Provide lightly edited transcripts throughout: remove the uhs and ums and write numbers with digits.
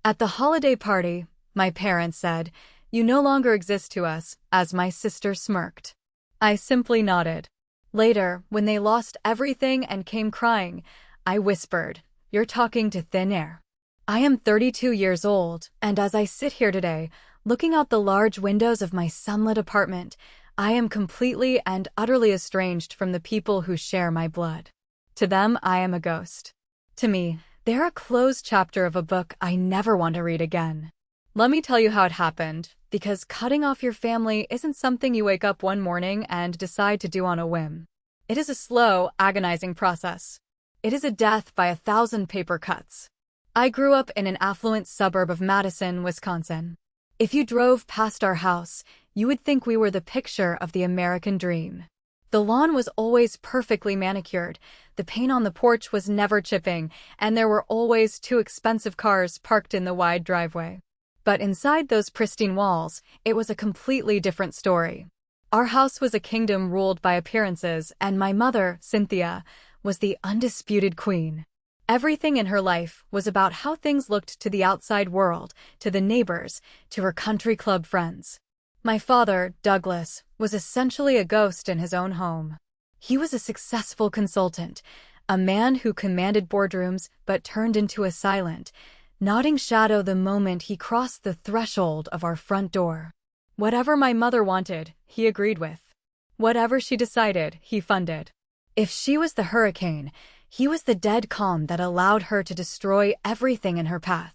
At the holiday party, my parents said, "You no longer exist to us," as my sister smirked. I simply nodded. Later, when they lost everything and came crying, I whispered, "You're talking to thin air." I am 32 years old, and as I sit here today, looking out the large windows of my sunlit apartment, I am completely and utterly estranged from the people who share my blood. To them, I am a ghost. To me, they're a closed chapter of a book I never want to read again. Let me tell you how it happened, because cutting off your family isn't something you wake up one morning and decide to do on a whim. It is a slow, agonizing process. It is a death by 1,000 paper cuts. I grew up in an affluent suburb of Madison, Wisconsin. If you drove past our house, you would think we were the picture of the American dream. The lawn was always perfectly manicured, the paint on the porch was never chipping, and there were always 2 expensive cars parked in the wide driveway. But inside those pristine walls, it was a completely different story. Our house was a kingdom ruled by appearances, and my mother, Cynthia, was the undisputed queen. Everything in her life was about how things looked to the outside world, to the neighbors, to her country club friends. My father, Douglas, was essentially a ghost in his own home. He was a successful consultant, a man who commanded boardrooms but turned into a silent, nodding shadow the moment he crossed the threshold of our front door. Whatever my mother wanted, he agreed with. Whatever she decided, he funded. If she was the hurricane, he was the dead calm that allowed her to destroy everything in her path.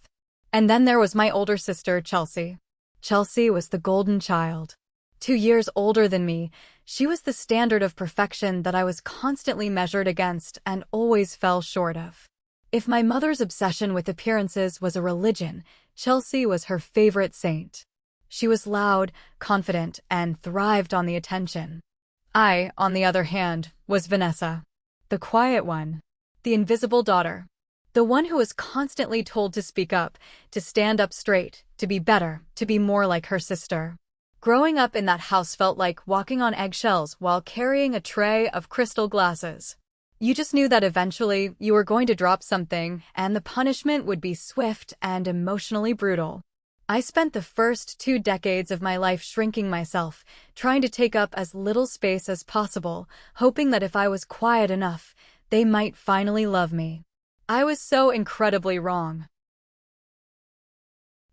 And then there was my older sister, Chelsea. Chelsea was the golden child. 2 years older than me, she was the standard of perfection that I was constantly measured against and always fell short of. If my mother's obsession with appearances was a religion, Chelsea was her favorite saint. She was loud, confident, and thrived on the attention. I, on the other hand, was Vanessa. The quiet one. The invisible daughter. The one who was constantly told to speak up, to stand up straight, to be better, to be more like her sister. Growing up in that house felt like walking on eggshells while carrying a tray of crystal glasses. You just knew that eventually you were going to drop something, and the punishment would be swift and emotionally brutal. I spent the first 2 decades of my life shrinking myself, trying to take up as little space as possible, hoping that if I was quiet enough, they might finally love me. I was so incredibly wrong.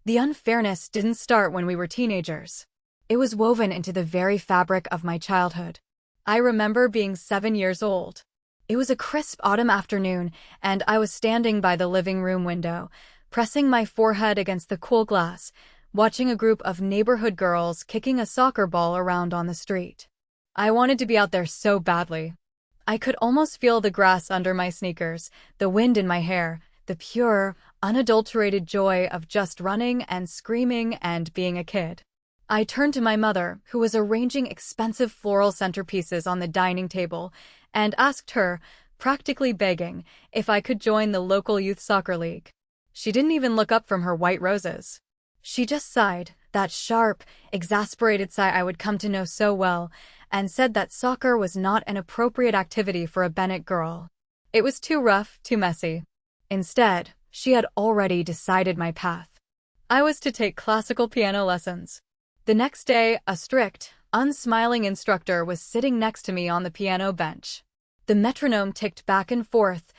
The unfairness didn't start when we were teenagers. It was woven into the very fabric of my childhood. I remember being 7 years old. It was a crisp autumn afternoon, and I was standing by the living room window, pressing my forehead against the cool glass, watching a group of neighborhood girls kicking a soccer ball around on the street. I wanted to be out there so badly. I could almost feel the grass under my sneakers, the wind in my hair, the pure, unadulterated joy of just running and screaming and being a kid. I turned to my mother, who was arranging expensive floral centerpieces on the dining table, and asked her, practically begging, if I could join the local youth soccer league. She didn't even look up from her white roses. She just sighed, that sharp, exasperated sigh I would come to know so well, and said that soccer was not an appropriate activity for a Bennett girl. It was too rough, too messy. Instead, she had already decided my path. I was to take classical piano lessons. The next day, a strict, unsmiling instructor was sitting next to me on the piano bench. The metronome ticked back and forth,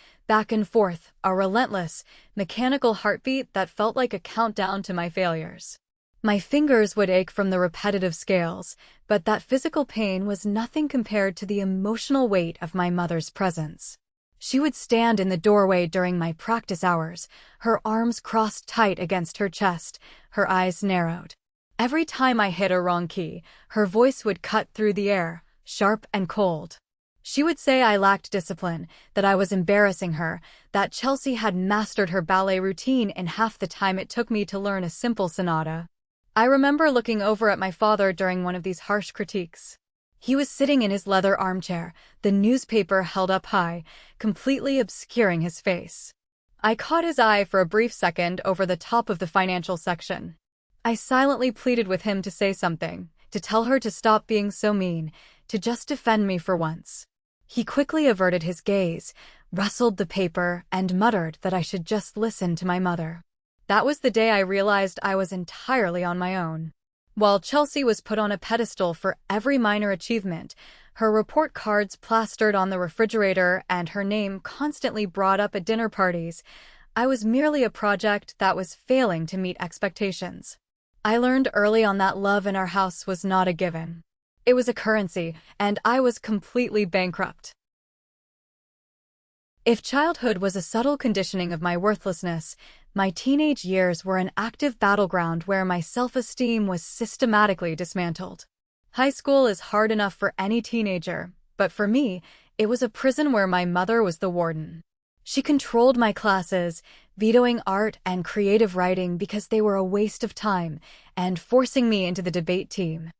a relentless, mechanical heartbeat that felt like a countdown to my failures. My fingers would ache from the repetitive scales, but that physical pain was nothing compared to the emotional weight of my mother's presence. She would stand in the doorway during my practice hours, her arms crossed tight against her chest, her eyes narrowed. Every time I hit a wrong key, her voice would cut through the air, sharp and cold. She would say I lacked discipline, that I was embarrassing her, that Chelsea had mastered her ballet routine in half the time it took me to learn a simple sonata. I remember looking over at my father during one of these harsh critiques. He was sitting in his leather armchair, the newspaper held up high, completely obscuring his face. I caught his eye for a brief second over the top of the financial section. I silently pleaded with him to say something, to tell her to stop being so mean, to just defend me for once. He quickly averted his gaze, rustled the paper, and muttered that I should just listen to my mother. That was the day I realized I was entirely on my own. While Chelsea was put on a pedestal for every minor achievement, her report cards plastered on the refrigerator and her name constantly brought up at dinner parties, I was merely a project that was failing to meet expectations. I learned early on that love in our house was not a given. It was a currency, and I was completely bankrupt. If childhood was a subtle conditioning of my worthlessness, my teenage years were an active battleground where my self-esteem was systematically dismantled. High school is hard enough for any teenager, but for me, it was a prison where my mother was the warden. She controlled my classes, vetoing art and creative writing because they were a waste of time, and forcing me into the debate team.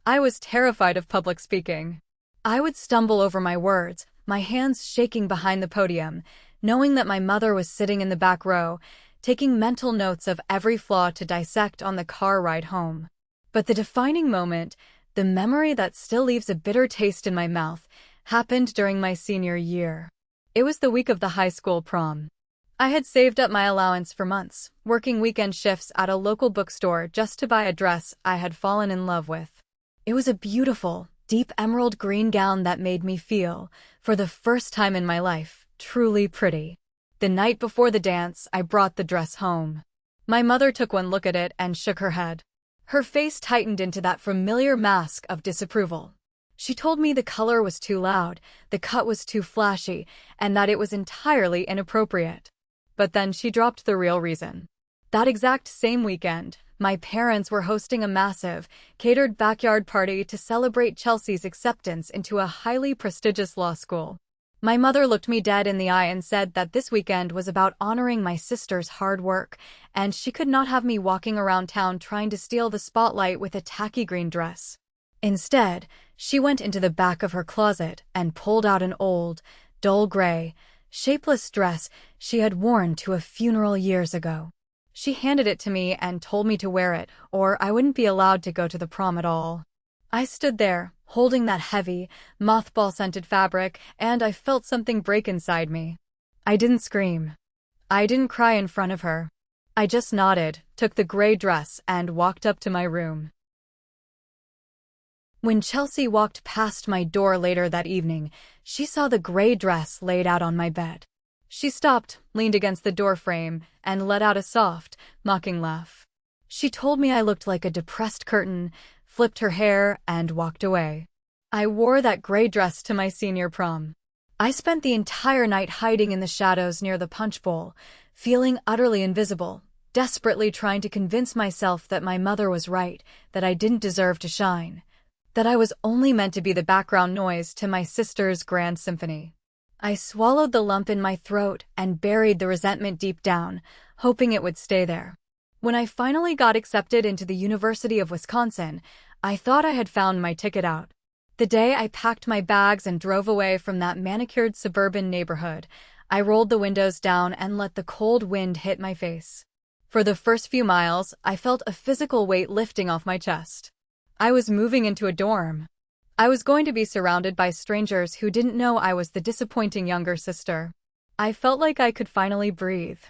I was terrified of public speaking. I would stumble over my words, my hands shaking behind the podium, knowing that my mother was sitting in the back row, taking mental notes of every flaw to dissect on the car ride home. But the defining moment, the memory that still leaves a bitter taste in my mouth, happened during my senior year. It was the week of the high school prom. I had saved up my allowance for months, working weekend shifts at a local bookstore just to buy a dress I had fallen in love with. It was a beautiful, deep emerald green gown that made me feel, for the first time in my life, truly pretty. The night before the dance, I brought the dress home. My mother took one look at it and shook her head. Her face tightened into that familiar mask of disapproval. She told me the color was too loud, the cut was too flashy, and that it was entirely inappropriate. But then she dropped the real reason. That exact same weekend, my parents were hosting a massive, catered backyard party to celebrate Chelsea's acceptance into a highly prestigious law school. My mother looked me dead in the eye and said that this weekend was about honoring my sister's hard work, and she could not have me walking around town trying to steal the spotlight with a tacky green dress. Instead, she went into the back of her closet and pulled out an old, dull gray, shapeless dress she had worn to a funeral years ago. She handed it to me and told me to wear it, or I wouldn't be allowed to go to the prom at all. I stood there, holding that heavy, mothball-scented fabric, and I felt something break inside me. I didn't scream. I didn't cry in front of her. I just nodded, took the gray dress, and walked up to my room. When Chelsea walked past my door later that evening, she saw the gray dress laid out on my bed. She stopped, leaned against the doorframe, and let out a soft, mocking laugh. She told me I looked like a depressed curtain, flipped her hair, and walked away. I wore that gray dress to my senior prom. I spent the entire night hiding in the shadows near the punch bowl, feeling utterly invisible, desperately trying to convince myself that my mother was right, that I didn't deserve to shine, that I was only meant to be the background noise to my sister's grand symphony. I swallowed the lump in my throat and buried the resentment deep down, hoping it would stay there. When I finally got accepted into the University of Wisconsin, I thought I had found my ticket out. The day I packed my bags and drove away from that manicured suburban neighborhood, I rolled the windows down and let the cold wind hit my face. For the first few miles, I felt a physical weight lifting off my chest. I was moving into a dorm. I was going to be surrounded by strangers who didn't know I was the disappointing younger sister. I felt like I could finally breathe.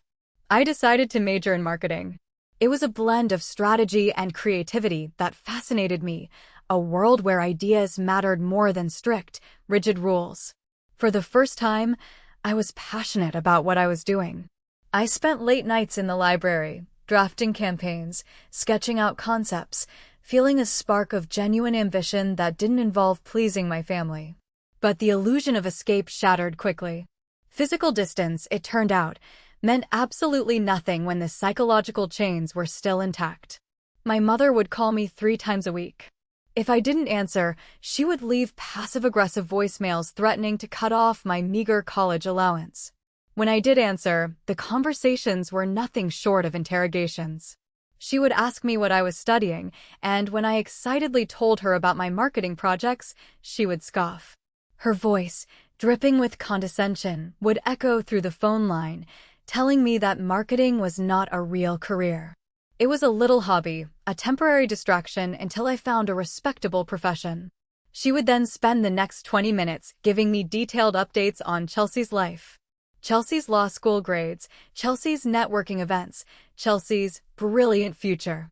I decided to major in marketing. It was a blend of strategy and creativity that fascinated me, a world where ideas mattered more than strict, rigid rules. For the first time, I was passionate about what I was doing. I spent late nights in the library, drafting campaigns, sketching out concepts, feeling a spark of genuine ambition that didn't involve pleasing my family. But the illusion of escape shattered quickly. Physical distance, it turned out, meant absolutely nothing when the psychological chains were still intact. My mother would call me 3 times a week. If I didn't answer, she would leave passive-aggressive voicemails threatening to cut off my meager college allowance. When I did answer, the conversations were nothing short of interrogations. She would ask me what I was studying, and when I excitedly told her about my marketing projects, she would scoff. Her voice, dripping with condescension, would echo through the phone line, telling me that marketing was not a real career. It was a little hobby, a temporary distraction until I found a respectable profession. She would then spend the next 20 minutes giving me detailed updates on Chelsea's life. Chelsea's law school grades, Chelsea's networking events, Chelsea's brilliant future.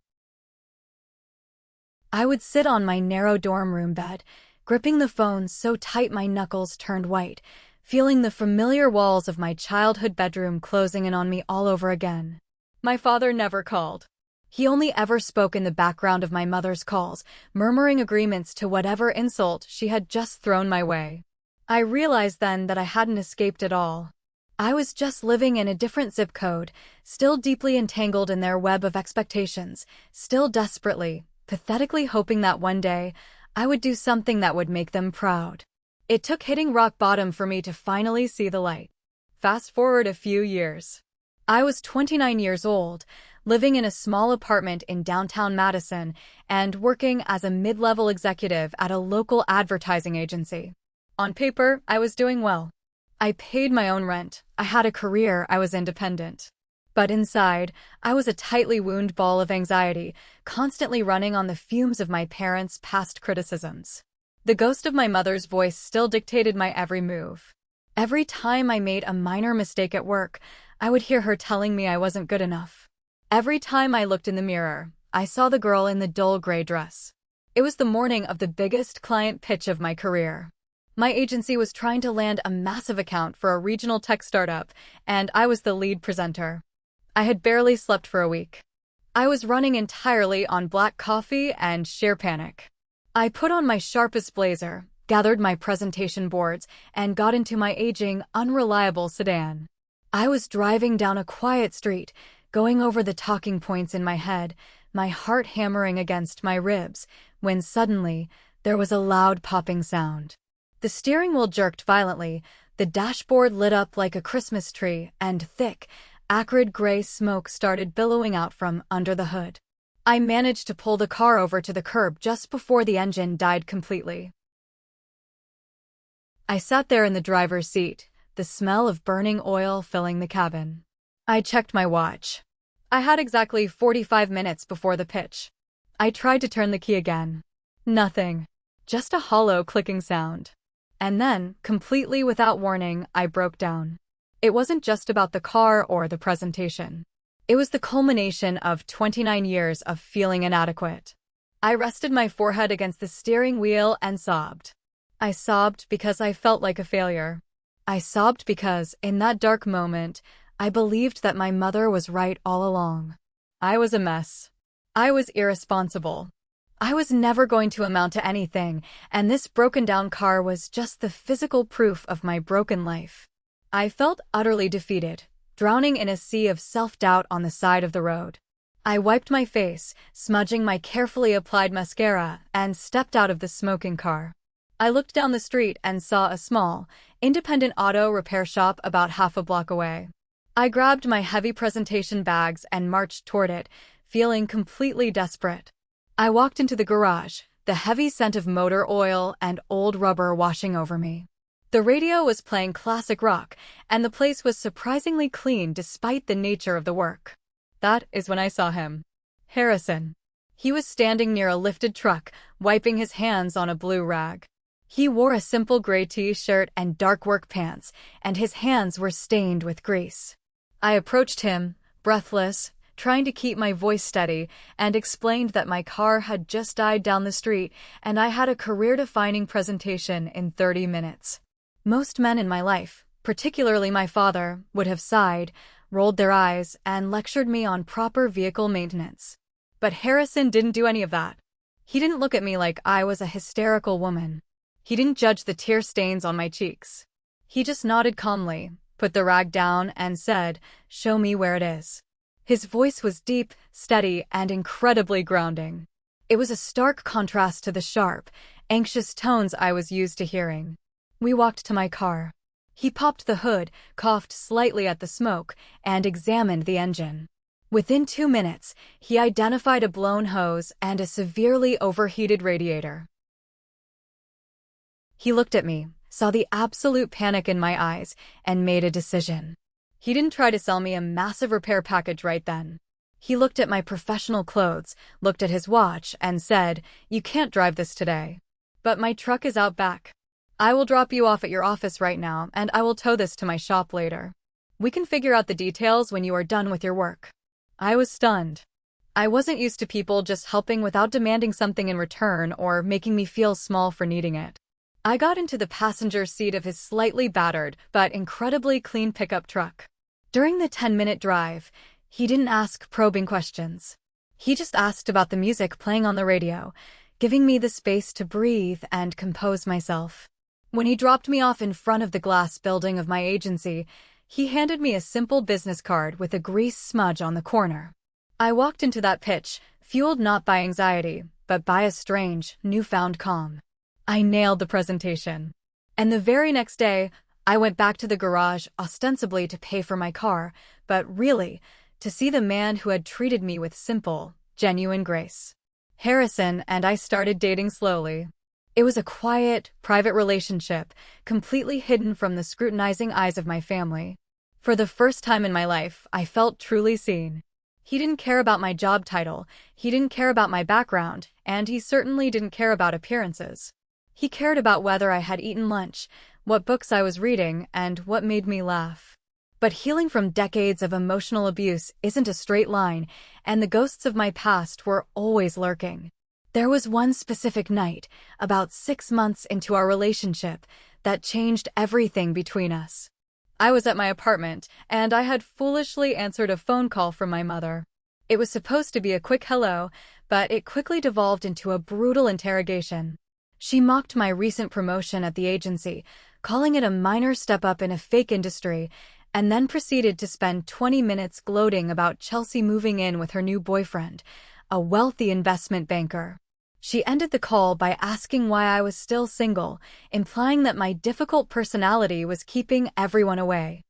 I would sit on my narrow dorm room bed, gripping the phone so tight my knuckles turned white, feeling the familiar walls of my childhood bedroom closing in on me all over again. My father never called. He only ever spoke in the background of my mother's calls, murmuring agreements to whatever insult she had just thrown my way. I realized then that I hadn't escaped at all. I was just living in a different zip code, still deeply entangled in their web of expectations, still desperately, pathetically hoping that one day, I would do something that would make them proud. It took hitting rock bottom for me to finally see the light. Fast forward a few years. I was 29 years old, living in a small apartment in downtown Madison, and working as a mid-level executive at a local advertising agency. On paper, I was doing well. I paid my own rent, I had a career, I was independent. But inside, I was a tightly wound ball of anxiety, constantly running on the fumes of my parents' past criticisms. The ghost of my mother's voice still dictated my every move. Every time I made a minor mistake at work, I would hear her telling me I wasn't good enough. Every time I looked in the mirror, I saw the girl in the dull gray dress. It was the morning of the biggest client pitch of my career. My agency was trying to land a massive account for a regional tech startup, and I was the lead presenter. I had barely slept for a week. I was running entirely on black coffee and sheer panic. I put on my sharpest blazer, gathered my presentation boards, and got into my aging, unreliable sedan. I was driving down a quiet street, going over the talking points in my head, my heart hammering against my ribs, when suddenly, there was a loud popping sound. The steering wheel jerked violently, the dashboard lit up like a Christmas tree, and thick, acrid gray smoke started billowing out from under the hood. I managed to pull the car over to the curb just before the engine died completely. I sat there in the driver's seat, the smell of burning oil filling the cabin. I checked my watch. I had exactly 45 minutes before the pitch. I tried to turn the key again. Nothing. Just a hollow clicking sound. And then, completely without warning, I broke down. It wasn't just about the car or the presentation. It was the culmination of 29 years of feeling inadequate. I rested my forehead against the steering wheel and sobbed. I sobbed because I felt like a failure. I sobbed because, in that dark moment, I believed that my mother was right all along. I was a mess. I was irresponsible. I was never going to amount to anything, and this broken-down car was just the physical proof of my broken life. I felt utterly defeated, drowning in a sea of self-doubt on the side of the road. I wiped my face, smudging my carefully applied mascara, and stepped out of the smoking car. I looked down the street and saw a small, independent auto repair shop about half a block away. I grabbed my heavy presentation bags and marched toward it, feeling completely desperate. I walked into the garage, the heavy scent of motor oil and old rubber washing over me. The radio was playing classic rock, and the place was surprisingly clean despite the nature of the work. That is when I saw him. Harrison. He was standing near a lifted truck, wiping his hands on a blue rag. He wore a simple gray t-shirt and dark work pants, and his hands were stained with grease. I approached him, breathless, trying to keep my voice steady, and explained that my car had just died down the street and I had a career-defining presentation in 30 minutes. Most men in my life, particularly my father, would have sighed, rolled their eyes, and lectured me on proper vehicle maintenance. But Harrison didn't do any of that. He didn't look at me like I was a hysterical woman. He didn't judge the tear stains on my cheeks. He just nodded calmly, put the rag down, and said, "Show me where it is." His voice was deep, steady, and incredibly grounding. It was a stark contrast to the sharp, anxious tones I was used to hearing. We walked to my car. He popped the hood, coughed slightly at the smoke, and examined the engine. Within 2 minutes, he identified a blown hose and a severely overheated radiator. He looked at me, saw the absolute panic in my eyes, and made a decision. He didn't try to sell me a massive repair package right then. He looked at my professional clothes, looked at his watch, and said, "You can't drive this today. But my truck is out back. I will drop you off at your office right now, and I will tow this to my shop later." We can figure out the details when you are done with your work. I was stunned. I wasn't used to people just helping without demanding something in return or making me feel small for needing it. I got into the passenger seat of his slightly battered but incredibly clean pickup truck. During the 10-minute drive, he didn't ask probing questions. He just asked about the music playing on the radio, giving me the space to breathe and compose myself. When he dropped me off in front of the glass building of my agency, he handed me a simple business card with a grease smudge on the corner. I walked into that pitch, fueled not by anxiety, but by a strange, newfound calm. I nailed the presentation. And the very next day, I went back to the garage ostensibly to pay for my car, but really, to see the man who had treated me with simple, genuine grace. Harrison and I started dating slowly. It was a quiet, private relationship, completely hidden from the scrutinizing eyes of my family. For the first time in my life, I felt truly seen. He didn't care about my job title, he didn't care about my background, and he certainly didn't care about appearances. He cared about whether I had eaten lunch, what books I was reading, and what made me laugh. But healing from decades of emotional abuse isn't a straight line, and the ghosts of my past were always lurking. There was one specific night, about 6 months into our relationship, that changed everything between us. I was at my apartment, and I had foolishly answered a phone call from my mother. It was supposed to be a quick hello, but it quickly devolved into a brutal interrogation. She mocked my recent promotion at the agency, calling it a minor step up in a fake industry, and then proceeded to spend 20 minutes gloating about Chelsea moving in with her new boyfriend, a wealthy investment banker. She ended the call by asking why I was still single, implying that my difficult personality was keeping everyone away.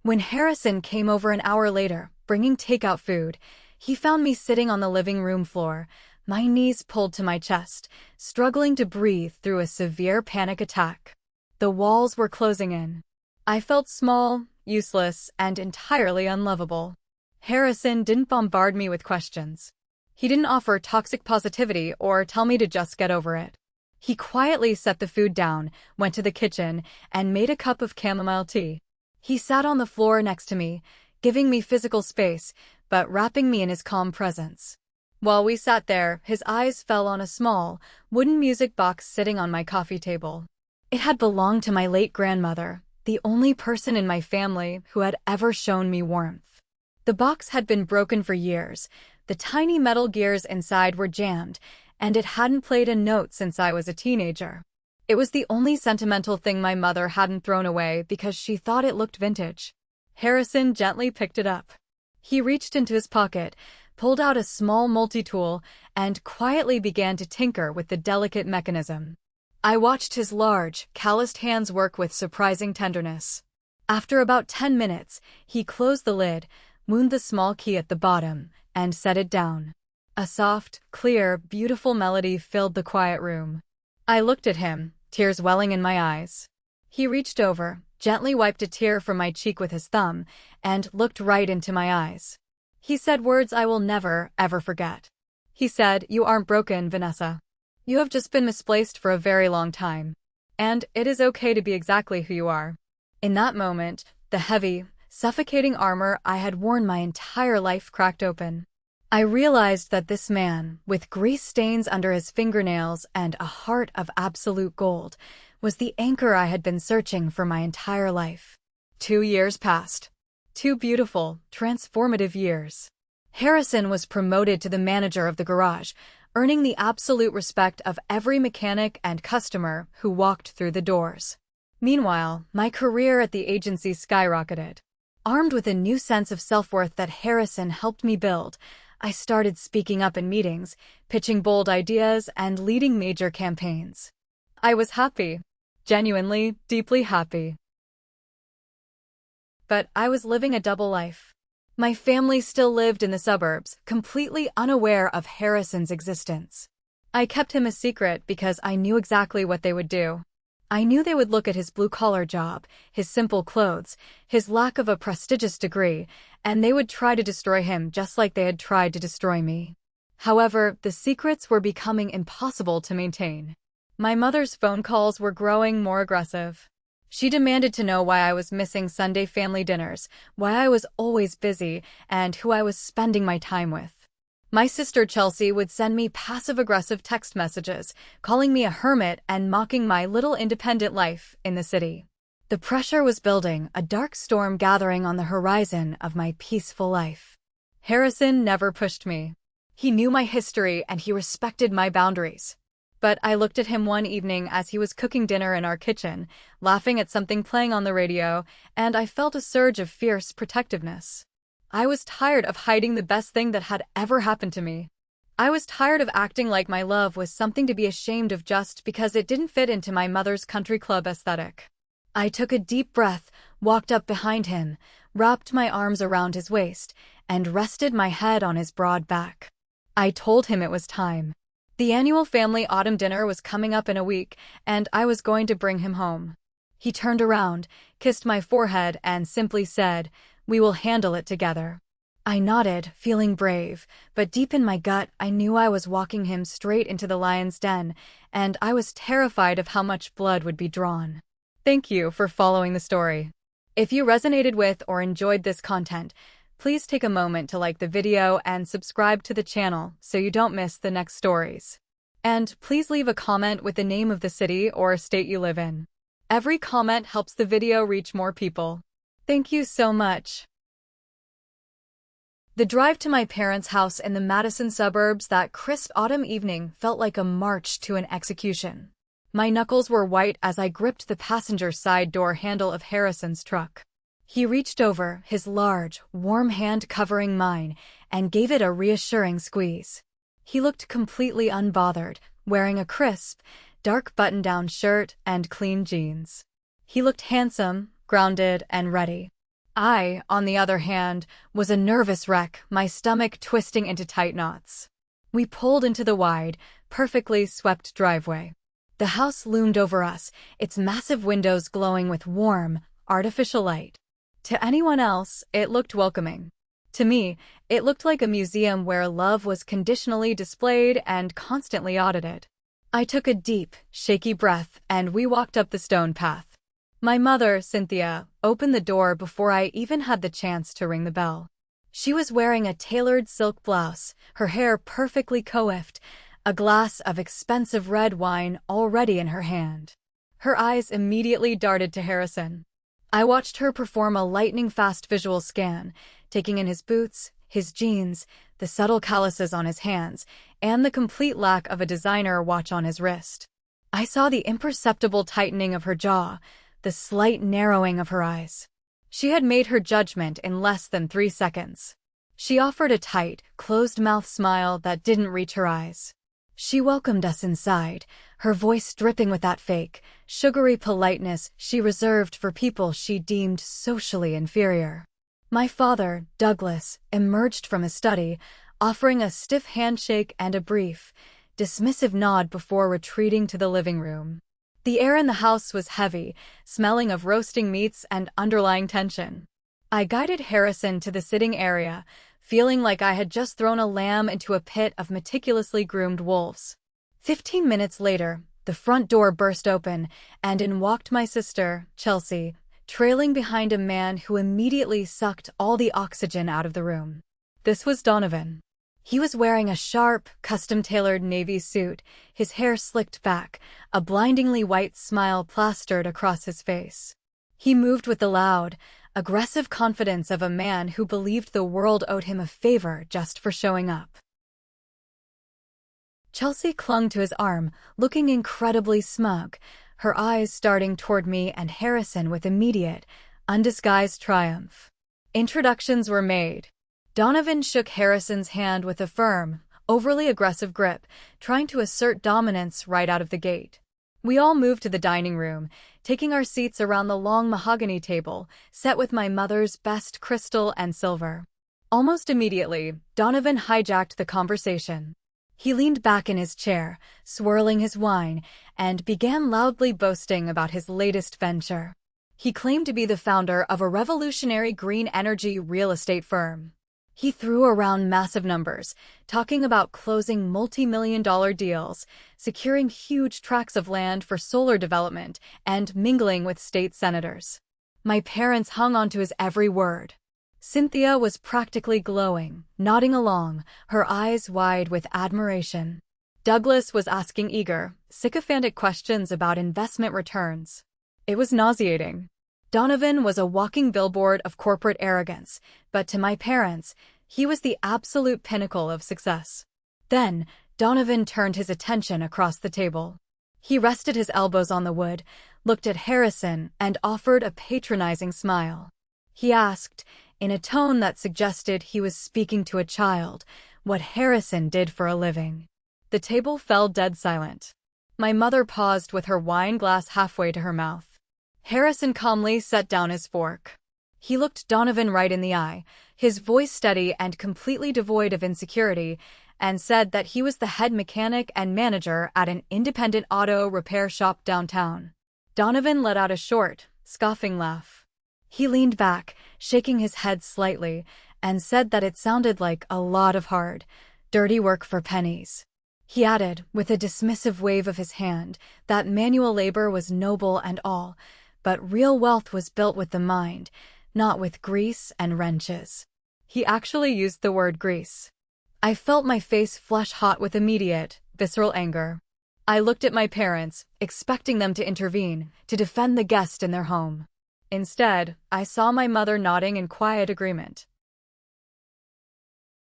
When Harrison came over an hour later, bringing takeout food, he found me sitting on the living room floor, my knees pulled to my chest, struggling to breathe through a severe panic attack. The walls were closing in. I felt small, useless, and entirely unlovable. Harrison didn't bombard me with questions. He didn't offer toxic positivity or tell me to just get over it. He quietly set the food down, went to the kitchen, and made a cup of chamomile tea. He sat on the floor next to me, giving me physical space, but wrapping me in his calm presence. While we sat there, his eyes fell on a small, wooden music box sitting on my coffee table. It had belonged to my late grandmother, the only person in my family who had ever shown me warmth. The box had been broken for years, the tiny metal gears inside were jammed, and it hadn't played a note since I was a teenager. It was the only sentimental thing my mother hadn't thrown away because she thought it looked vintage. Harrison gently picked it up. He reached into his pocket, pulled out a small multi-tool, and quietly began to tinker with the delicate mechanism. I watched his large, calloused hands work with surprising tenderness. After about 10 minutes, he closed the lid, wound the small key at the bottom, and set it down. A soft, clear, beautiful melody filled the quiet room. I looked at him, tears welling in my eyes. He reached over, gently wiped a tear from my cheek with his thumb, and looked right into my eyes. He said words I will never, ever forget. He said, "You aren't broken, Vanessa. You have just been misplaced for a very long time. And it is okay to be exactly who you are." In that moment, the heavy, suffocating armor I had worn my entire life cracked open. I realized that this man, with grease stains under his fingernails and a heart of absolute gold, was the anchor I had been searching for my entire life. 2 years passed. 2 beautiful, transformative years. Harrison was promoted to the manager of the garage, earning the absolute respect of every mechanic and customer who walked through the doors. Meanwhile, my career at the agency skyrocketed. Armed with a new sense of self-worth that Harrison helped me build, I started speaking up in meetings, pitching bold ideas, and leading major campaigns. I was happy. Genuinely, deeply happy. But I was living a double life. My family still lived in the suburbs, completely unaware of Harrison's existence. I kept him a secret because I knew exactly what they would do. I knew they would look at his blue-collar job, his simple clothes, his lack of a prestigious degree, and they would try to destroy him just like they had tried to destroy me. However, the secrets were becoming impossible to maintain. My mother's phone calls were growing more aggressive. She demanded to know why I was missing Sunday family dinners, why I was always busy, and who I was spending my time with. My sister Chelsea would send me passive-aggressive text messages, calling me a hermit and mocking my little independent life in the city. The pressure was building, a dark storm gathering on the horizon of my peaceful life. Harrison never pushed me. He knew my history and he respected my boundaries. But I looked at him one evening as he was cooking dinner in our kitchen, laughing at something playing on the radio, and I felt a surge of fierce protectiveness. I was tired of hiding the best thing that had ever happened to me. I was tired of acting like my love was something to be ashamed of just because it didn't fit into my mother's country club aesthetic. I took a deep breath, walked up behind him, wrapped my arms around his waist, and rested my head on his broad back. I told him it was time. The annual family autumn dinner was coming up in a week, and I was going to bring him home. He turned around, kissed my forehead, and simply said, "We will handle it together." I nodded, feeling brave, but deep in my gut I knew I was walking him straight into the lion's den, and I was terrified of how much blood would be drawn. Thank you for following the story. If you resonated with or enjoyed this content, please take a moment to like the video and subscribe to the channel so you don't miss the next stories. And please leave a comment with the name of the city or state you live in. Every comment helps the video reach more people. Thank you so much. The drive to my parents' house in the Madison suburbs that crisp autumn evening felt like a march to an execution. My knuckles were white as I gripped the passenger side door handle of Harrison's truck. He reached over, his large, warm hand covering mine, and gave it a reassuring squeeze. He looked completely unbothered, wearing a crisp, dark button-down shirt and clean jeans. He looked handsome, grounded, and ready. I, on the other hand, was a nervous wreck, my stomach twisting into tight knots. We pulled into the wide, perfectly swept driveway. The house loomed over us, its massive windows glowing with warm, artificial light. To anyone else, it looked welcoming. To me, it looked like a museum where love was conditionally displayed and constantly audited. I took a deep, shaky breath, and we walked up the stone path. My mother, Cynthia, opened the door before I even had the chance to ring the bell. She was wearing a tailored silk blouse, her hair perfectly coiffed, a glass of expensive red wine already in her hand. Her eyes immediately darted to Harrison. I watched her perform a lightning-fast visual scan, taking in his boots, his jeans, the subtle calluses on his hands, and the complete lack of a designer watch on his wrist. I saw the imperceptible tightening of her jaw, the slight narrowing of her eyes. She had made her judgment in less than 3 seconds. She offered a tight, closed-mouth smile that didn't reach her eyes. She welcomed us inside, her voice dripping with that fake, sugary politeness she reserved for people she deemed socially inferior. My father, Douglas, emerged from his study, offering a stiff handshake and a brief, dismissive nod before retreating to the living room. The air in the house was heavy, smelling of roasting meats and underlying tension. I guided Harrison to the sitting area, feeling like I had just thrown a lamb into a pit of meticulously groomed wolves. 15 minutes later, the front door burst open, and in walked my sister, Chelsea, trailing behind a man who immediately sucked all the oxygen out of the room. This was Donovan. He was wearing a sharp, custom-tailored navy suit, his hair slicked back, a blindingly white smile plastered across his face. He moved with the loud, aggressive confidence of a man who believed the world owed him a favor just for showing up. Chelsea clung to his arm, looking incredibly smug, her eyes starting toward me and Harrison with immediate, undisguised triumph. Introductions were made. Donovan shook Harrison's hand with a firm, overly aggressive grip, trying to assert dominance right out of the gate. We all moved to the dining room, taking our seats around the long mahogany table, set with my mother's best crystal and silver. Almost immediately, Donovan hijacked the conversation. He leaned back in his chair, swirling his wine, and began loudly boasting about his latest venture. He claimed to be the founder of a revolutionary green energy real estate firm. He threw around massive numbers, talking about closing multi-million-dollar deals, securing huge tracts of land for solar development, and mingling with state senators. My parents hung on to his every word. Cynthia was practically glowing, nodding along, her eyes wide with admiration. Douglas was asking eager, sycophantic questions about investment returns. It was nauseating. Donovan was a walking billboard of corporate arrogance, but to my parents, he was the absolute pinnacle of success. Then, Donovan turned his attention across the table. He rested his elbows on the wood, looked at Harrison, and offered a patronizing smile. He asked, in a tone that suggested he was speaking to a child, what Harrison did for a living. The table fell dead silent. My mother paused with her wine glass halfway to her mouth. Harrison calmly set down his fork. He looked Donovan right in the eye, his voice steady and completely devoid of insecurity, and said that he was the head mechanic and manager at an independent auto repair shop downtown. Donovan let out a short, scoffing laugh. He leaned back, shaking his head slightly, and said that it sounded like a lot of hard, dirty work for pennies. He added, with a dismissive wave of his hand, that manual labor was noble and all, but real wealth was built with the mind, not with grease and wrenches. He actually used the word grease. I felt my face flush hot with immediate, visceral anger. I looked at my parents, expecting them to intervene, to defend the guest in their home. Instead, I saw my mother nodding in quiet agreement.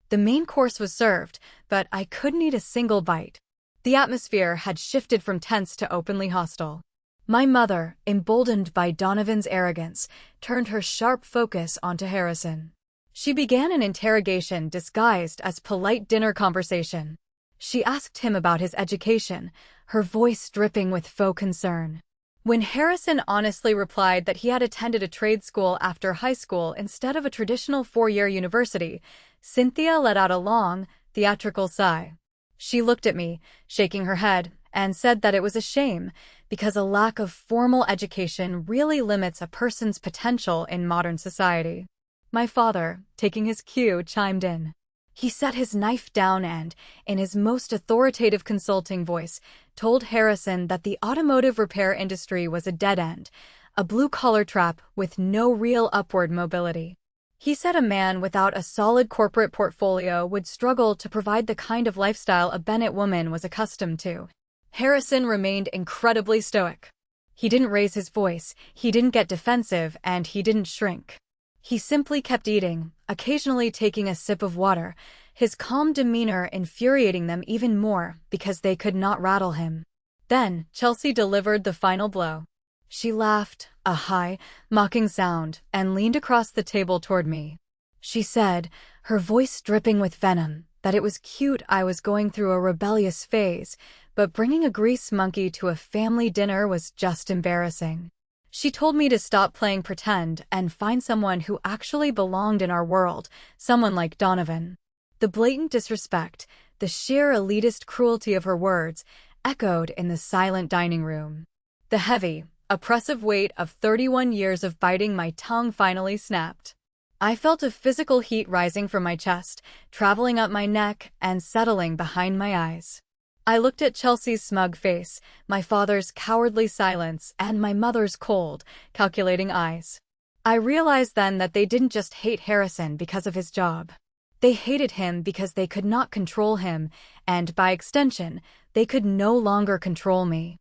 The main course was served, but I couldn't eat a single bite. The atmosphere had shifted from tense to openly hostile. My mother, emboldened by Donovan's arrogance, turned her sharp focus onto Harrison. She began an interrogation disguised as polite dinner conversation. She asked him about his education, her voice dripping with faux concern. When Harrison honestly replied that he had attended a trade school after high school instead of a traditional four-year university, Cynthia let out a long, theatrical sigh. She looked at me, shaking her head, and said that it was a shame, because a lack of formal education really limits a person's potential in modern society. My father, taking his cue, chimed in. He set his knife down and, in his most authoritative consulting voice, told Harrison that the automotive repair industry was a dead end, a blue-collar trap with no real upward mobility. He said a man without a solid corporate portfolio would struggle to provide the kind of lifestyle a Bennett woman was accustomed to. Harrison remained incredibly stoic. He didn't raise his voice, he didn't get defensive, and he didn't shrink. He simply kept eating, occasionally taking a sip of water, his calm demeanor infuriating them even more because they could not rattle him. Then, Chelsea delivered the final blow. She laughed, a high, mocking sound, and leaned across the table toward me. She said, her voice dripping with venom, that it was cute I was going through a rebellious phase, but bringing a grease monkey to a family dinner was just embarrassing. She told me to stop playing pretend and find someone who actually belonged in our world, someone like Donovan. The blatant disrespect, the sheer elitist cruelty of her words, echoed in the silent dining room. The heavy, oppressive weight of 31 years of biting my tongue finally snapped. I felt a physical heat rising from my chest, traveling up my neck and settling behind my eyes. I looked at Chelsea's smug face, my father's cowardly silence, and my mother's cold, calculating eyes. I realized then that they didn't just hate Harrison because of his job. They hated him because they could not control him, and by extension, they could no longer control me.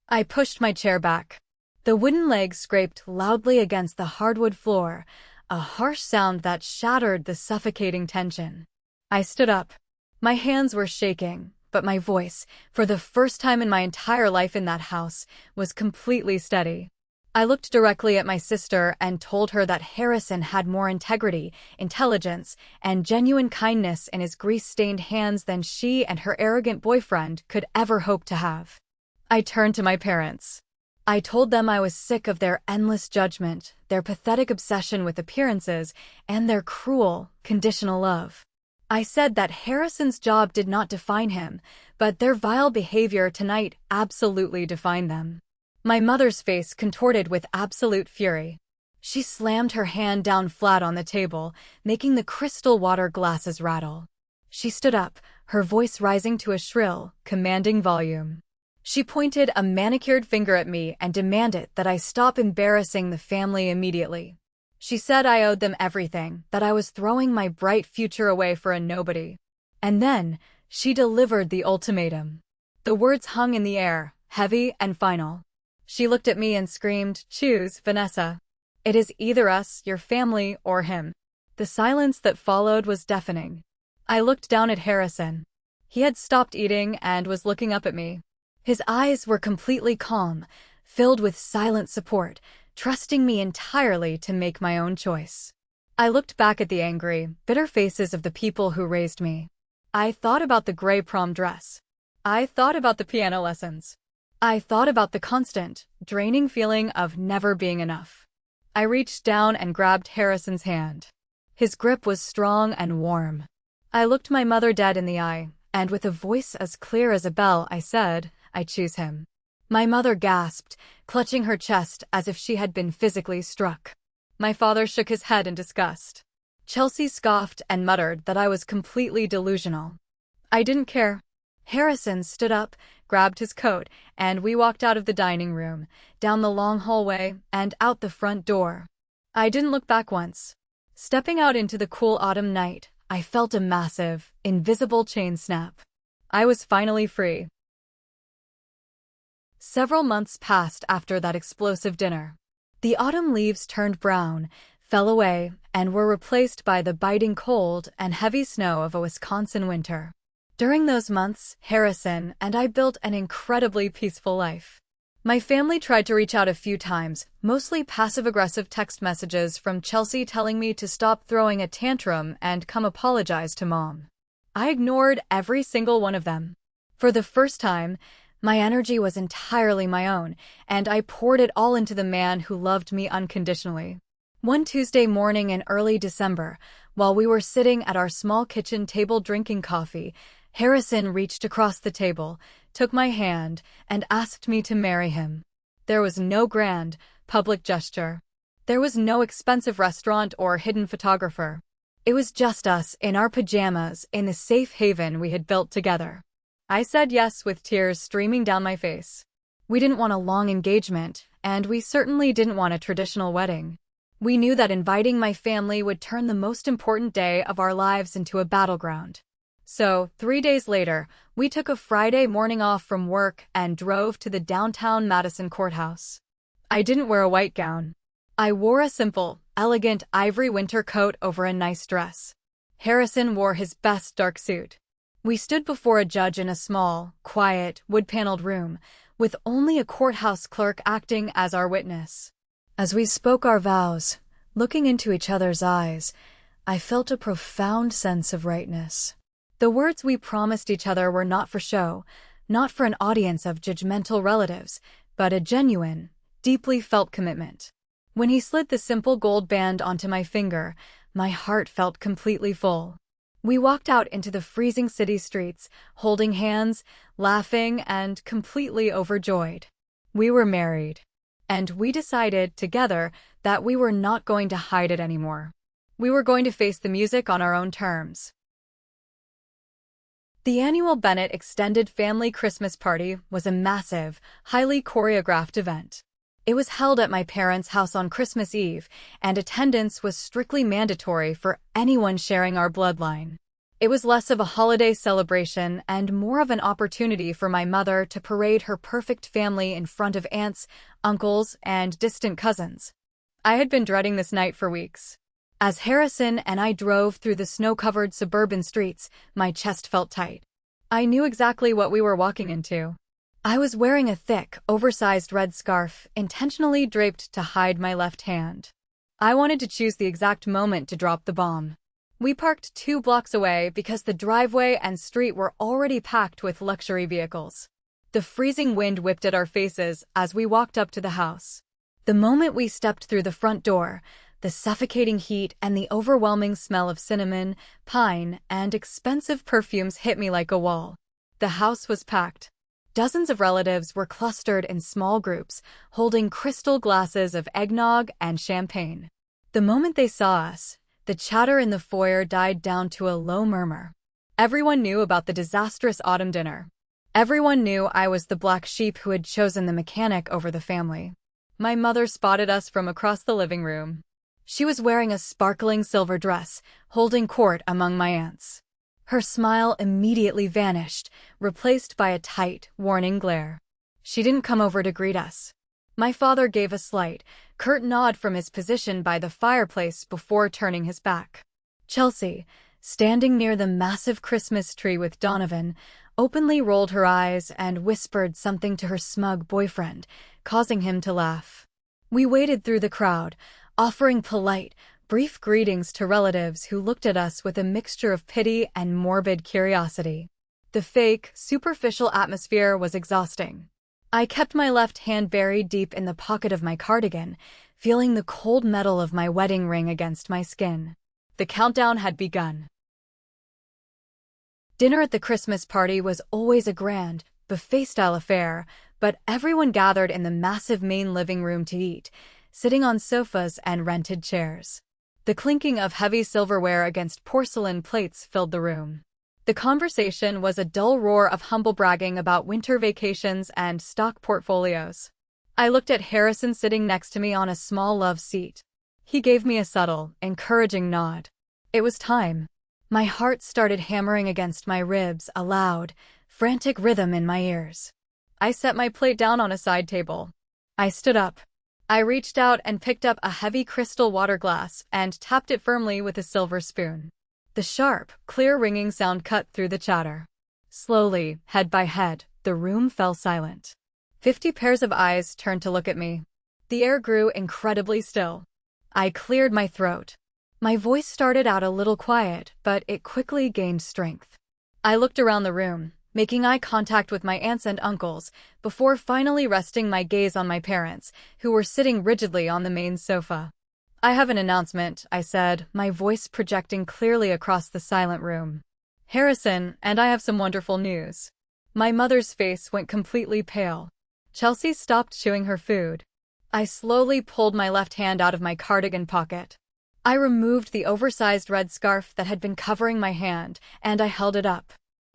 I pushed my chair back. The wooden legs scraped loudly against the hardwood floor, a harsh sound that shattered the suffocating tension. I stood up. My hands were shaking, but my voice, for the first time in my entire life in that house, was completely steady. I looked directly at my sister and told her that Harrison had more integrity, intelligence, and genuine kindness in his grease-stained hands than she and her arrogant boyfriend could ever hope to have. I turned to my parents. I told them I was sick of their endless judgment, their pathetic obsession with appearances, and their cruel, conditional love. I said that Harrison's job did not define him, but their vile behavior tonight absolutely defined them. My mother's face contorted with absolute fury. She slammed her hand down flat on the table, making the crystal water glasses rattle. She stood up, her voice rising to a shrill, commanding volume. She pointed a manicured finger at me and demanded that I stop embarrassing the family immediately. She said I owed them everything, that I was throwing my bright future away for a nobody. And then, she delivered the ultimatum. The words hung in the air, heavy and final. She looked at me and screamed, "Choose, Vanessa. It is either us, your family, or him." The silence that followed was deafening. I looked down at Harrison. He had stopped eating and was looking up at me. His eyes were completely calm, filled with silent support, trusting me entirely to make my own choice. I looked back at the angry, bitter faces of the people who raised me. I thought about the gray prom dress. I thought about the piano lessons. I thought about the constant, draining feeling of never being enough. I reached down and grabbed Harrison's hand. His grip was strong and warm. I looked my mother dead in the eye, and with a voice as clear as a bell, I said, "I choose him." My mother gasped, clutching her chest as if she had been physically struck. My father shook his head in disgust. Chelsea scoffed and muttered that I was completely delusional. I didn't care. Harrison stood up, grabbed his coat, and we walked out of the dining room, down the long hallway, and out the front door. I didn't look back once. Stepping out into the cool autumn night, I felt a massive, invisible chain snap. I was finally free. Several months passed after that explosive dinner. The autumn leaves turned brown, fell away, and were replaced by the biting cold and heavy snow of a Wisconsin winter. During those months, Harrison and I built an incredibly peaceful life. My family tried to reach out a few times, mostly passive-aggressive text messages from Chelsea telling me to stop throwing a tantrum and come apologize to Mom. I ignored every single one of them. For the first time, my energy was entirely my own, and I poured it all into the man who loved me unconditionally. One Tuesday morning in early December, while we were sitting at our small kitchen table drinking coffee, Harrison reached across the table, took my hand, and asked me to marry him. There was no grand, public gesture. There was no expensive restaurant or hidden photographer. It was just us in our pajamas in the safe haven we had built together. I said yes with tears streaming down my face. We didn't want a long engagement, and we certainly didn't want a traditional wedding. We knew that inviting my family would turn the most important day of our lives into a battleground. So, 3 days later, we took a Friday morning off from work and drove to the downtown Madison courthouse. I didn't wear a white gown. I wore a simple, elegant ivory winter coat over a nice dress. Harrison wore his best dark suit. We stood before a judge in a small, quiet, wood-paneled room, with only a courthouse clerk acting as our witness. As we spoke our vows, looking into each other's eyes, I felt a profound sense of rightness. The words we promised each other were not for show, not for an audience of judgmental relatives, but a genuine, deeply felt commitment. When he slid the simple gold band onto my finger, my heart felt completely full. We walked out into the freezing city streets, holding hands, laughing, and completely overjoyed. We were married. And we decided, together, that we were not going to hide it anymore. We were going to face the music on our own terms. The annual Bennett Extended Family Christmas Party was a massive, highly choreographed event. It was held at my parents' house on Christmas Eve, and attendance was strictly mandatory for anyone sharing our bloodline. It was less of a holiday celebration and more of an opportunity for my mother to parade her perfect family in front of aunts, uncles, and distant cousins. I had been dreading this night for weeks. As Harrison and I drove through the snow-covered suburban streets, my chest felt tight. I knew exactly what we were walking into. I was wearing a thick, oversized red scarf, intentionally draped to hide my left hand. I wanted to choose the exact moment to drop the bomb. We parked 2 blocks away because the driveway and street were already packed with luxury vehicles. The freezing wind whipped at our faces as we walked up to the house. The moment we stepped through the front door, the suffocating heat and the overwhelming smell of cinnamon, pine, and expensive perfumes hit me like a wall. The house was packed. Dozens of relatives were clustered in small groups, holding crystal glasses of eggnog and champagne. The moment they saw us, the chatter in the foyer died down to a low murmur. Everyone knew about the disastrous autumn dinner. Everyone knew I was the black sheep who had chosen the mechanic over the family. My mother spotted us from across the living room. She was wearing a sparkling silver dress, holding court among my aunts. Her smile immediately vanished, replaced by a tight, warning glare. She didn't come over to greet us. My father gave a slight, curt nod from his position by the fireplace before turning his back. Chelsea, standing near the massive Christmas tree with Donovan, openly rolled her eyes and whispered something to her smug boyfriend, causing him to laugh. We waded through the crowd, offering polite, brief greetings to relatives who looked at us with a mixture of pity and morbid curiosity. The fake, superficial atmosphere was exhausting. I kept my left hand buried deep in the pocket of my cardigan, feeling the cold metal of my wedding ring against my skin. The countdown had begun. Dinner at the Christmas party was always a grand, buffet-style affair, but everyone gathered in the massive main living room to eat, sitting on sofas and rented chairs. The clinking of heavy silverware against porcelain plates filled the room. The conversation was a dull roar of humble bragging about winter vacations and stock portfolios. I looked at Harrison sitting next to me on a small love seat. He gave me a subtle, encouraging nod. It was time. My heart started hammering against my ribs, a loud, frantic rhythm in my ears. I set my plate down on a side table. I stood up. I reached out and picked up a heavy crystal water glass and tapped it firmly with a silver spoon. The sharp, clear ringing sound cut through the chatter. Slowly, head by head, the room fell silent. 50 pairs of eyes turned to look at me. The air grew incredibly still. I cleared my throat. My voice started out a little quiet, but it quickly gained strength. I looked around the room, making eye contact with my aunts and uncles, before finally resting my gaze on my parents, who were sitting rigidly on the main sofa. "I have an announcement," I said, my voice projecting clearly across the silent room. "Harrison and I have some wonderful news." My mother's face went completely pale. Chelsea stopped chewing her food. I slowly pulled my left hand out of my cardigan pocket. I removed the oversized red scarf that had been covering my hand, and I held it up.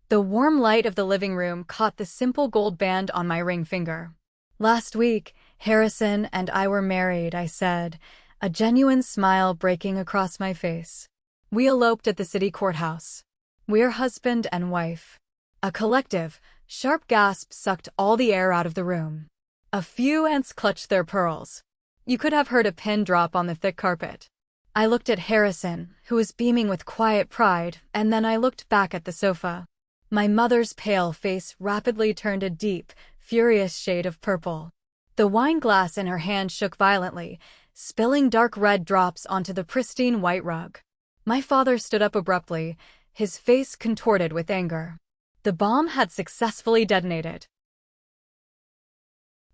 The warm light of the living room caught the simple gold band on my ring finger. "Last week, Harrison and I were married," I said, a genuine smile breaking across my face. "We eloped at the city courthouse. We're husband and wife." A collective, sharp gasp sucked all the air out of the room. A few aunts clutched their pearls. You could have heard a pin drop on the thick carpet. I looked at Harrison, who was beaming with quiet pride, and then I looked back at the sofa. My mother's pale face rapidly turned a deep, furious shade of purple. The wine glass in her hand shook violently, spilling dark red drops onto the pristine white rug. My father stood up abruptly, his face contorted with anger. The bomb had successfully detonated.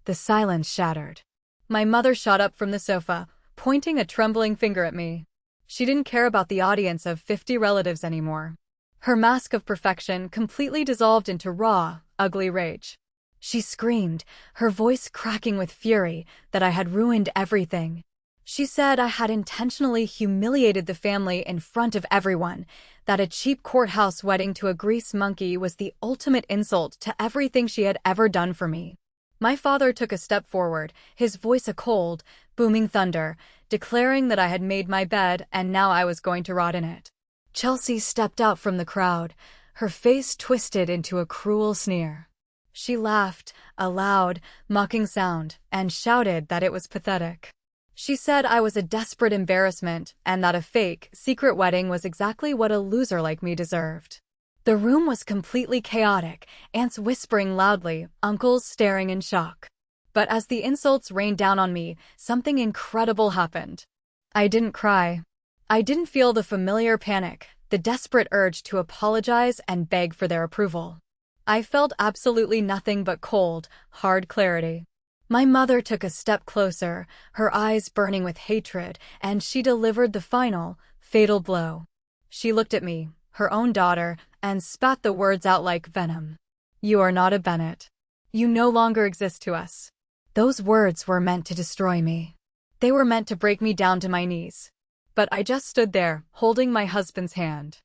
The silence shattered. My mother shot up from the sofa, pointing a trembling finger at me. She didn't care about the audience of 50 relatives anymore. Her mask of perfection completely dissolved into raw, ugly rage. She screamed, her voice cracking with fury, that I had ruined everything. She said I had intentionally humiliated the family in front of everyone, that a cheap courthouse wedding to a grease monkey was the ultimate insult to everything she had ever done for me. My father took a step forward, his voice a cold, booming thunder, declaring that I had made my bed and now I was going to rot in it. Chelsea stepped out from the crowd, her face twisted into a cruel sneer. She laughed, a loud, mocking sound, and shouted that it was pathetic. She said I was a desperate embarrassment and that a fake, secret wedding was exactly what a loser like me deserved. The room was completely chaotic, aunts whispering loudly, uncles staring in shock. But as the insults rained down on me, something incredible happened. I didn't cry. I didn't feel the familiar panic, the desperate urge to apologize and beg for their approval. I felt absolutely nothing but cold, hard clarity. My mother took a step closer, her eyes burning with hatred, and she delivered the final, fatal blow. She looked at me, her own daughter, and spat the words out like venom. "You are not a Bennett." You no longer exist to us. Those words were meant to destroy me. They were meant to break me down to my knees. But I just stood there, holding my husband's hand.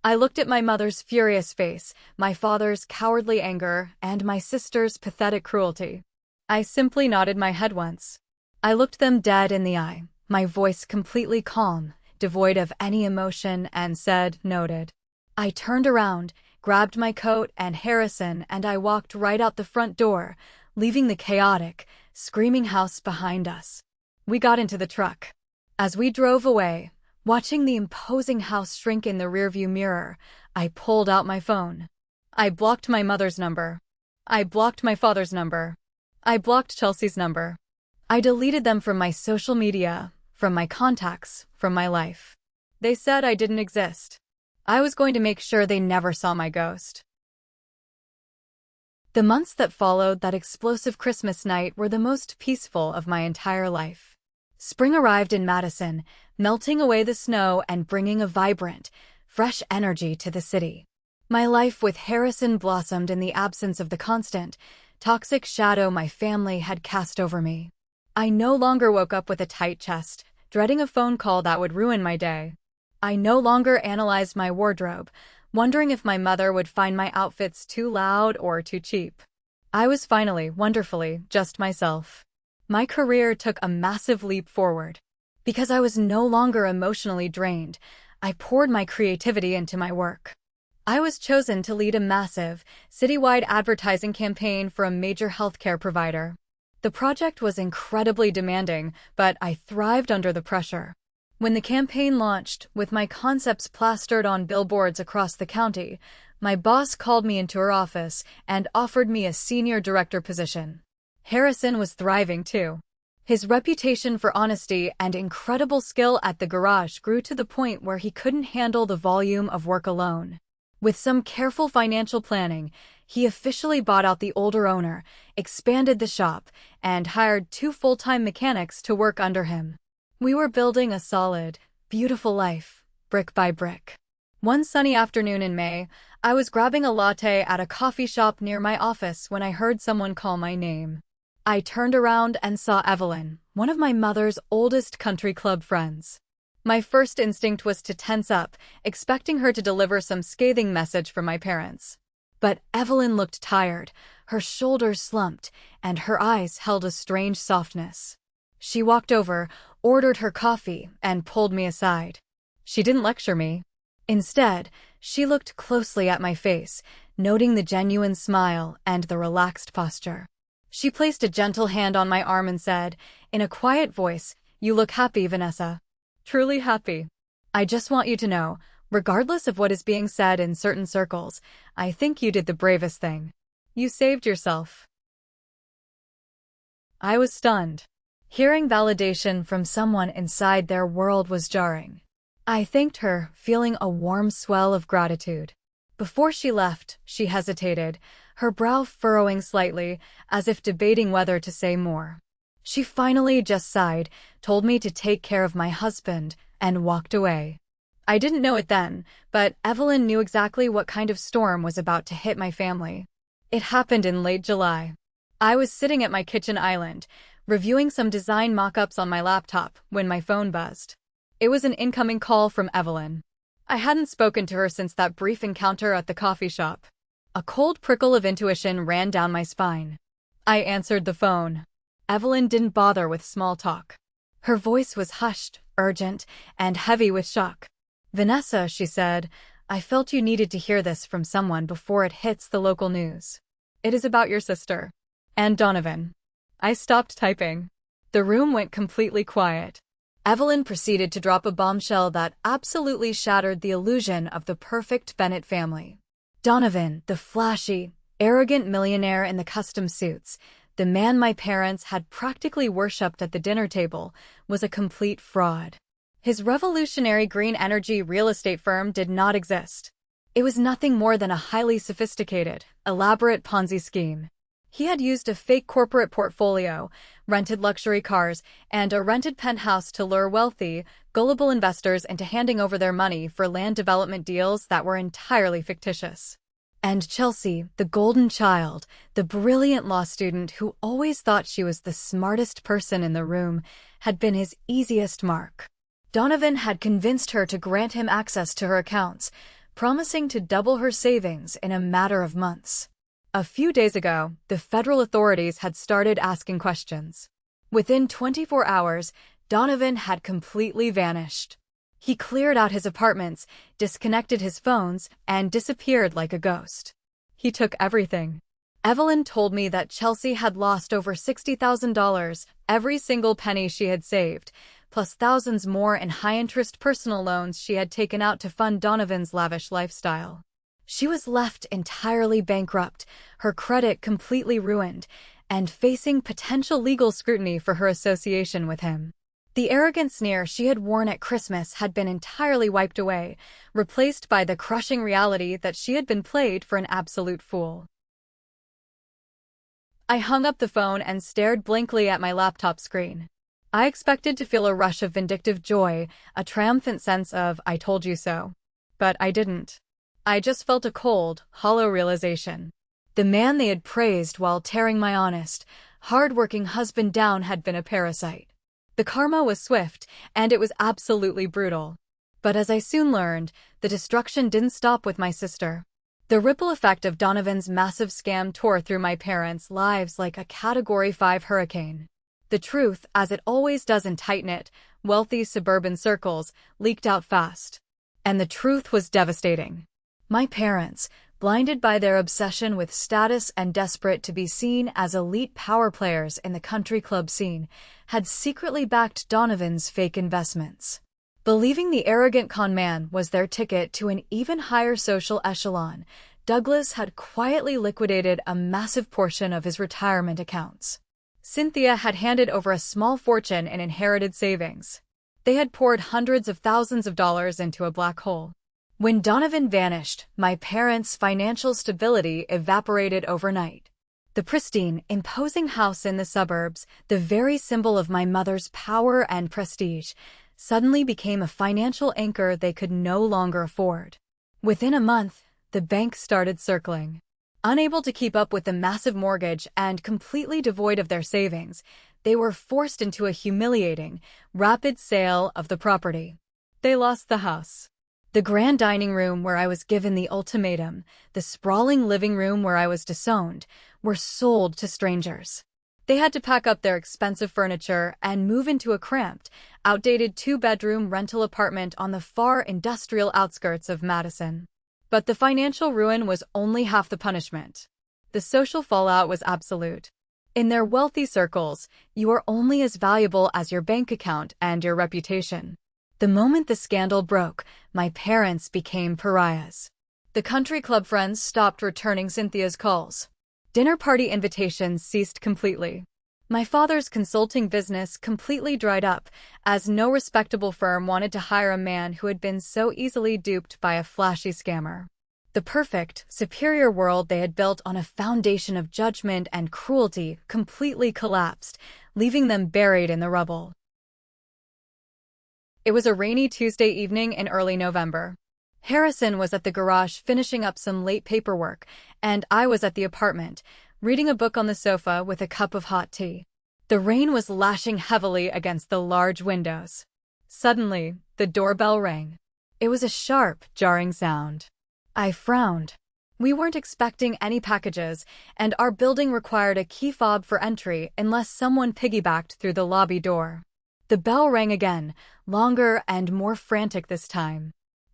I looked at my mother's furious face, my father's cowardly anger, and my sister's pathetic cruelty. I simply nodded my head once. I looked them dead in the eye, my voice completely calm, devoid of any emotion, and said, "Noted." I turned around, grabbed my coat and Harrison, and I walked right out the front door, leaving the chaotic, screaming house behind us. We got into the truck. As we drove away, watching the imposing house shrink in the rearview mirror, I pulled out my phone. I blocked my mother's number. I blocked my father's number. I blocked Chelsea's number. I deleted them from my social media, from my contacts, from my life. They said I didn't exist. I was going to make sure they never saw my ghost. The months that followed that explosive Christmas night were the most peaceful of my entire life. Spring arrived in Madison, melting away the snow and bringing a vibrant, fresh energy to the city. My life with Harrison blossomed in the absence of the constant, toxic shadow my family had cast over me. I no longer woke up with a tight chest, dreading a phone call that would ruin my day. I no longer analyzed my wardrobe, wondering if my mother would find my outfits too loud or too cheap. I was finally, wonderfully, just myself. My career took a massive leap forward. Because I was no longer emotionally drained, I poured my creativity into my work. I was chosen to lead a massive, citywide advertising campaign for a major healthcare provider. The project was incredibly demanding, but I thrived under the pressure. When the campaign launched, with my concepts plastered on billboards across the county, my boss called me into her office and offered me a senior director position. Harrison was thriving too. His reputation for honesty and incredible skill at the garage grew to the point where he couldn't handle the volume of work alone. With some careful financial planning, he officially bought out the older owner, expanded the shop, and hired 2 full-time mechanics to work under him. We were building a solid, beautiful life, brick by brick. One sunny afternoon in May, I was grabbing a latte at a coffee shop near my office when I heard someone call my name. I turned around and saw Evelyn, one of my mother's oldest country club friends. My first instinct was to tense up, expecting her to deliver some scathing message from my parents. But Evelyn looked tired, her shoulders slumped, and her eyes held a strange softness. She walked over, ordered her coffee, and pulled me aside. She didn't lecture me. Instead, she looked closely at my face, noting the genuine smile and the relaxed posture. She placed a gentle hand on my arm and said, in a quiet voice, "You look happy, Vanessa. Truly happy. I just want you to know, regardless of what is being said in certain circles, I think you did the bravest thing. You saved yourself." I was stunned. Hearing validation from someone inside their world was jarring. I thanked her, feeling a warm swell of gratitude. Before she left, she hesitated, her brow furrowing slightly, as if debating whether to say more. She finally just sighed, told me to take care of my husband, and walked away. I didn't know it then, but Evelyn knew exactly what kind of storm was about to hit my family. It happened in late July. I was sitting at my kitchen island, reviewing some design mock-ups on my laptop, when my phone buzzed. It was an incoming call from Evelyn. I hadn't spoken to her since that brief encounter at the coffee shop. A cold prickle of intuition ran down my spine. I answered the phone. Evelyn didn't bother with small talk. Her voice was hushed, urgent, and heavy with shock. "Vanessa," she said, "I felt you needed to hear this from someone before it hits the local news. It is about your sister. And Donovan." I stopped typing. The room went completely quiet. Evelyn proceeded to drop a bombshell that absolutely shattered the illusion of the perfect Bennett family. Donovan, the flashy, arrogant millionaire in the custom suits, the man my parents had practically worshipped at the dinner table, was a complete fraud. His revolutionary green energy real estate firm did not exist. It was nothing more than a highly sophisticated, elaborate Ponzi scheme. He had used a fake corporate portfolio, rented luxury cars, and a rented penthouse to lure wealthy, gullible investors into handing over their money for land development deals that were entirely fictitious. And Chelsea, the golden child, the brilliant law student who always thought she was the smartest person in the room, had been his easiest mark. Donovan had convinced her to grant him access to her accounts, promising to double her savings in a matter of months. A few days ago, the federal authorities had started asking questions. Within 24 hours, Donovan had completely vanished. He cleared out his apartments, disconnected his phones, and disappeared like a ghost. He took everything. Evelyn told me that Chelsea had lost over $60,000, every single penny she had saved, plus thousands more in high-interest personal loans she had taken out to fund Donovan's lavish lifestyle. She was left entirely bankrupt, her credit completely ruined, and facing potential legal scrutiny for her association with him. The arrogant sneer she had worn at Christmas had been entirely wiped away, replaced by the crushing reality that she had been played for an absolute fool. I hung up the phone and stared blankly at my laptop screen. I expected to feel a rush of vindictive joy, a triumphant sense of "I told you so." But I didn't. I just felt a cold, hollow realization. The man they had praised while tearing my honest, hard-working husband down had been a parasite. The karma was swift, and it was absolutely brutal. But as I soon learned, the destruction didn't stop with my sister. The ripple effect of Donovan's massive scam tore through my parents' lives like a Category 5 hurricane. The truth, as it always does in tight-knit, wealthy suburban circles, leaked out fast. And the truth was devastating. My parents, blinded by their obsession with status and desperate to be seen as elite power players in the country club scene, had secretly backed Donovan's fake investments. Believing the arrogant con man was their ticket to an even higher social echelon, Douglas had quietly liquidated a massive portion of his retirement accounts. Cynthia had handed over a small fortune in inherited savings. They had poured hundreds of thousands of dollars into a black hole. When Donovan vanished, my parents' financial stability evaporated overnight. The pristine, imposing house in the suburbs, the very symbol of my mother's power and prestige, suddenly became a financial anchor they could no longer afford. Within a month, the bank started circling. Unable to keep up with the massive mortgage and completely devoid of their savings, they were forced into a humiliating, rapid sale of the property. They lost the house. The grand dining room where I was given the ultimatum, the sprawling living room where I was disowned, were sold to strangers. They had to pack up their expensive furniture and move into a cramped, outdated two-bedroom rental apartment on the far industrial outskirts of Madison. But the financial ruin was only half the punishment. The social fallout was absolute. In their wealthy circles, you are only as valuable as your bank account and your reputation. The moment the scandal broke, my parents became pariahs. The country club friends stopped returning Cynthia's calls. Dinner party invitations ceased completely. My father's consulting business completely dried up, as no respectable firm wanted to hire a man who had been so easily duped by a flashy scammer. The perfect, superior world they had built on a foundation of judgment and cruelty completely collapsed, leaving them buried in the rubble. It was a rainy Tuesday evening in early November. Harrison was at the garage finishing up some late paperwork, and I was at the apartment, reading a book on the sofa with a cup of hot tea. The rain was lashing heavily against the large windows. Suddenly, the doorbell rang. It was a sharp, jarring sound. I frowned. We weren't expecting any packages, and our building required a key fob for entry unless someone piggybacked through the lobby door. The bell rang again, longer and more frantic this time,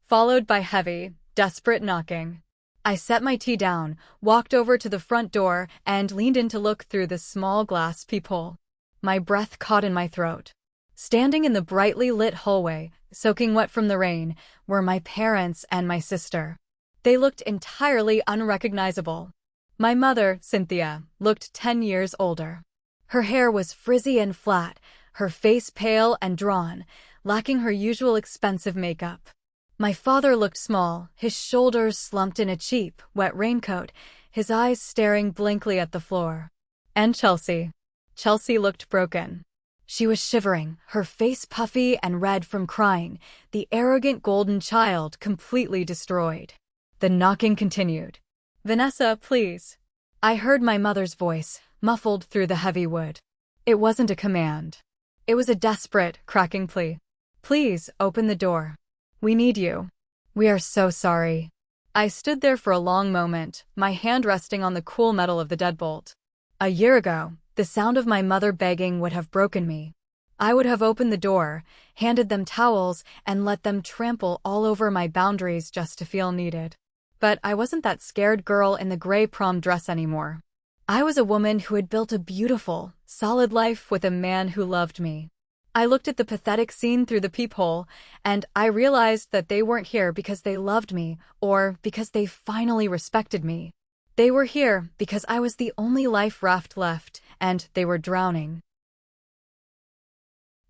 followed by heavy, desperate knocking. I set my tea down, walked over to the front door, and leaned in to look through the small glass peephole. My breath caught in my throat. Standing in the brightly lit hallway, soaking wet from the rain, were my parents and my sister. They looked entirely unrecognizable. My mother, Cynthia, looked 10 years older. Her hair was frizzy and flat, her face pale and drawn, lacking her usual expensive makeup. My father looked small, his shoulders slumped in a cheap, wet raincoat, his eyes staring blankly at the floor. And Chelsea. Chelsea looked broken. She was shivering, her face puffy and red from crying, the arrogant golden child completely destroyed. The knocking continued. Vanessa, please. I heard my mother's voice, muffled through the heavy wood. It wasn't a command. It was a desperate, cracking plea. Please, open the door. We need you. We are so sorry. I stood there for a long moment, my hand resting on the cool metal of the deadbolt. A year ago, the sound of my mother begging would have broken me. I would have opened the door, handed them towels, and let them trample all over my boundaries just to feel needed. But I wasn't that scared girl in the gray prom dress anymore. I was a woman who had built a beautiful, solid life with a man who loved me. I looked at the pathetic scene through the peephole, and I realized that they weren't here because they loved me or because they finally respected me. They were here because I was the only life raft left, and they were drowning.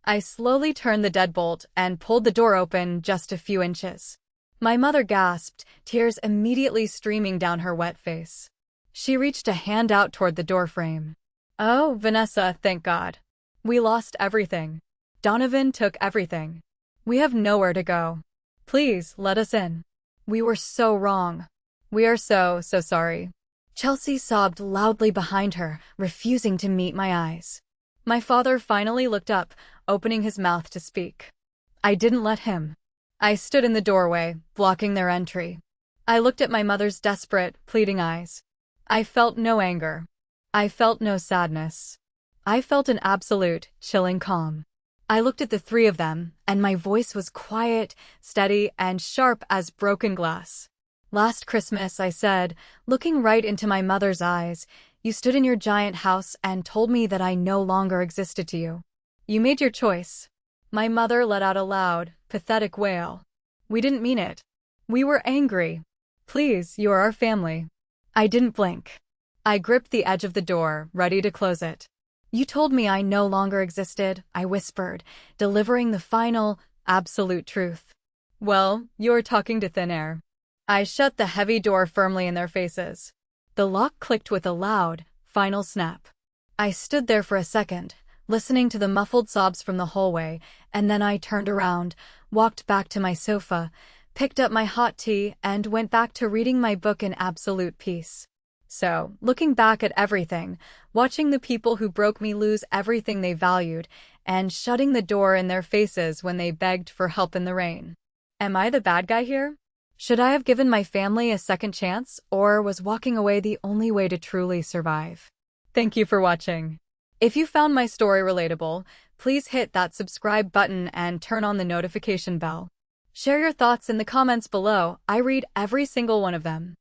I slowly turned the deadbolt and pulled the door open just a few inches. My mother gasped, tears immediately streaming down her wet face. She reached a hand out toward the doorframe. Oh, Vanessa, thank God. We lost everything. Donovan took everything. We have nowhere to go. Please, let us in. We were so wrong. We are so sorry. Chelsea sobbed loudly behind her, refusing to meet my eyes. My father finally looked up, opening his mouth to speak. I didn't let him. I stood in the doorway, blocking their entry. I looked at my mother's desperate, pleading eyes. I felt no anger. I felt no sadness. I felt an absolute, chilling calm. I looked at the three of them, and my voice was quiet, steady, and sharp as broken glass. Last Christmas, I said, looking right into my mother's eyes, you stood in your giant house and told me that I no longer existed to you. You made your choice. My mother let out a loud, pathetic wail. We didn't mean it. We were angry. Please, you are our family. I didn't blink. I gripped the edge of the door, ready to close it. You told me I no longer existed, I whispered, delivering the final, absolute truth. Well, you're talking to thin air. I shut the heavy door firmly in their faces. The lock clicked with a loud, final snap. I stood there for a second, listening to the muffled sobs from the hallway, and then I turned around, walked back to my sofa, picked up my hot tea, and went back to reading my book in absolute peace. So, looking back at everything, watching the people who broke me lose everything they valued, and shutting the door in their faces when they begged for help in the rain. Am I the bad guy here? Should I have given my family a second chance, or was walking away the only way to truly survive? Thank you for watching. If you found my story relatable, please hit that subscribe button and turn on the notification bell. Share your thoughts in the comments below. I read every single one of them.